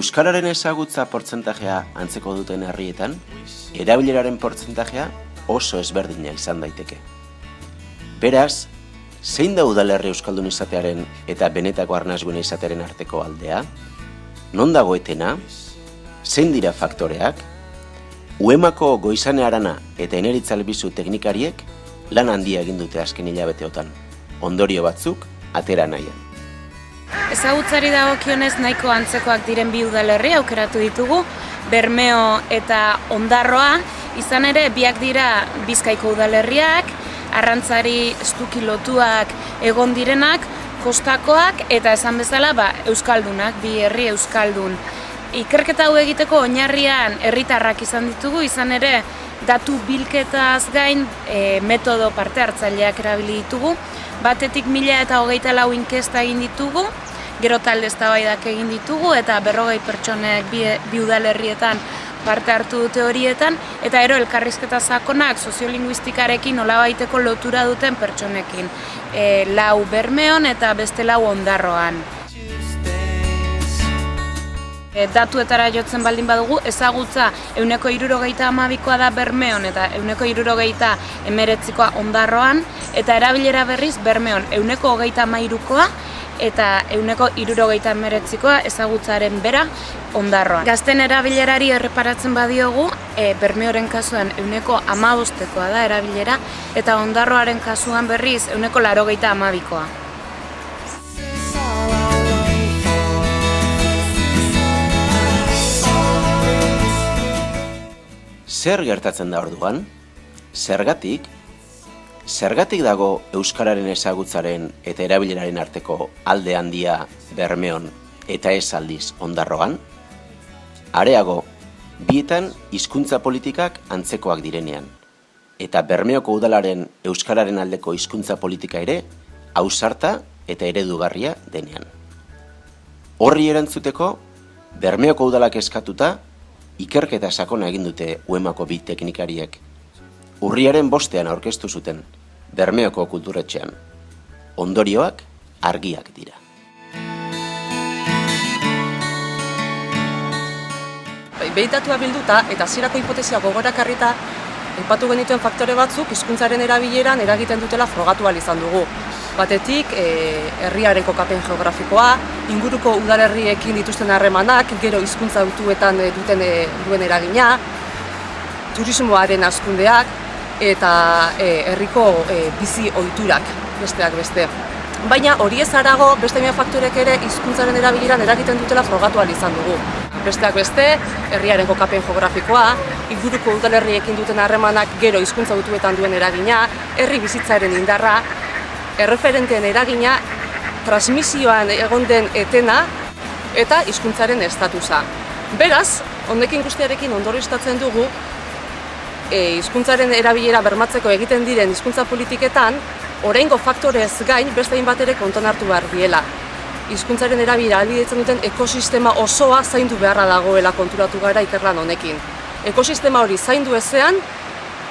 Euskararen ezagutza portzentajea antzeko duten herrietan, erabileraren portzentajea oso ezberdina izan daiteke. Beraz, zein da udalerri euskaldun izatearen eta benetako arnasbuna izatearen arteko aldea? Non dago etena? Zein dira faktoreak? UEMako Goizane Arana eta Eneritza Albizu teknikariek lan handia egin dute azken hilabeteotan. Ondorio batzuk atera nahian. Ezagutzari dagokionez nahiko antzekoak diren bi udalerri aukeratu ditugu, Bermeo eta Ondarroa, izan ere biak dira Bizkaiko udalerriak, arrantzari estuki lotuak egon direnak, kostakoak eta esan bezala euskaldunak, bi herri euskaldun. Ikerketa hau egiteko oinarrian herritarrak izan ditugu, izan ere datu bilketaz gain metodo parte hartzaileak erabili ditugu. Batetik 1024 inkesta egin ditugu, gero talde eztabaidak egin ditugu eta 40 pertsonek bi udalerrietan parte hartu dute horietan, eta ero elkarrizketa sakonak soziolinguistikarekin nolabaiteko lotura duten pertsonekin. 4 Bermeon eta beste 4 Ondarroan. Datuetara jotzen baldin badugu, ezagutza 72% da Bermeon eta 79% Ondarroan, eta erabilera berriz Bermeon 23%koa eta 79%koa ezagutzaren bera Ondarroan. Gazten erabilerari erreparatzen badiogu, Bermeoren kasuan 15%koa da erabilera eta Ondarroaren kasuan berriz 82%koa. Zer gertatzen da orduan? Zergatik dago euskararen ezagutzaren eta erabileraren arteko alde handia Bermeon eta ez aldiz Ondarroan? Areago, bietan hizkuntza politikak antzekoak direnean, eta Bermeoko udalaren euskararen aldeko hizkuntza politika ere ausarta eta eredugarria denean. Horri erantzuteko, Bermeoko udalak eskatuta ikerketa sakona egin dute UEMako bi teknikariek. Urriaren 5 aurkeztu zuten, Bermeoko kulturetxean. Ondorioak argiak dira. Behin-datua bilduta eta hasierako hipotesia gogorakarrita, aipatu genituen faktore batzuk hizkuntzaren erabileran eragiten dutela frogatu ahal izan dugu. Batetik, herriaren kokapen geografikoa, inguruko udalerriekin dituzten harremanak, gero hizkuntza hautuetan duen eragina, turismoaren hazkundeak eta herriko bizi ohiturak besteak beste. Baina hori ez harago, beste faktorek ere hizkuntzaren erabileran eragiten dutela frogatu ahal izan dugu. Besteak beste, herriaren kokapen geografikoa, inguruko udalerriekin duten harremanak gero hizkuntza hautuetan duen eragina, herri bizitzaren indarra, erreferenteen eragina, transmisioan egon den etena eta hizkuntzaren estatusa. Beraz, honekin guztiarekin ondorioztatzen dugu, hizkuntzaren erabilera bermatzeko egiten diren hizkuntza politiketan, oraingo faktorez gain beste hainbat ere kontuan hartu behar diela. Hizkuntzaren erabilera ahalbidetzen duten ekosistema osoa zaindu beharra dagoela konturatu gara ikerlan honekin. Ekosistema hori zaindu ezean,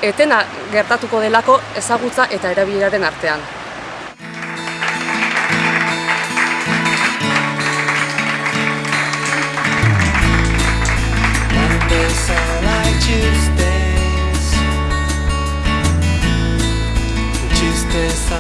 etena gertatuko delako ezagutza eta erabileraren artean.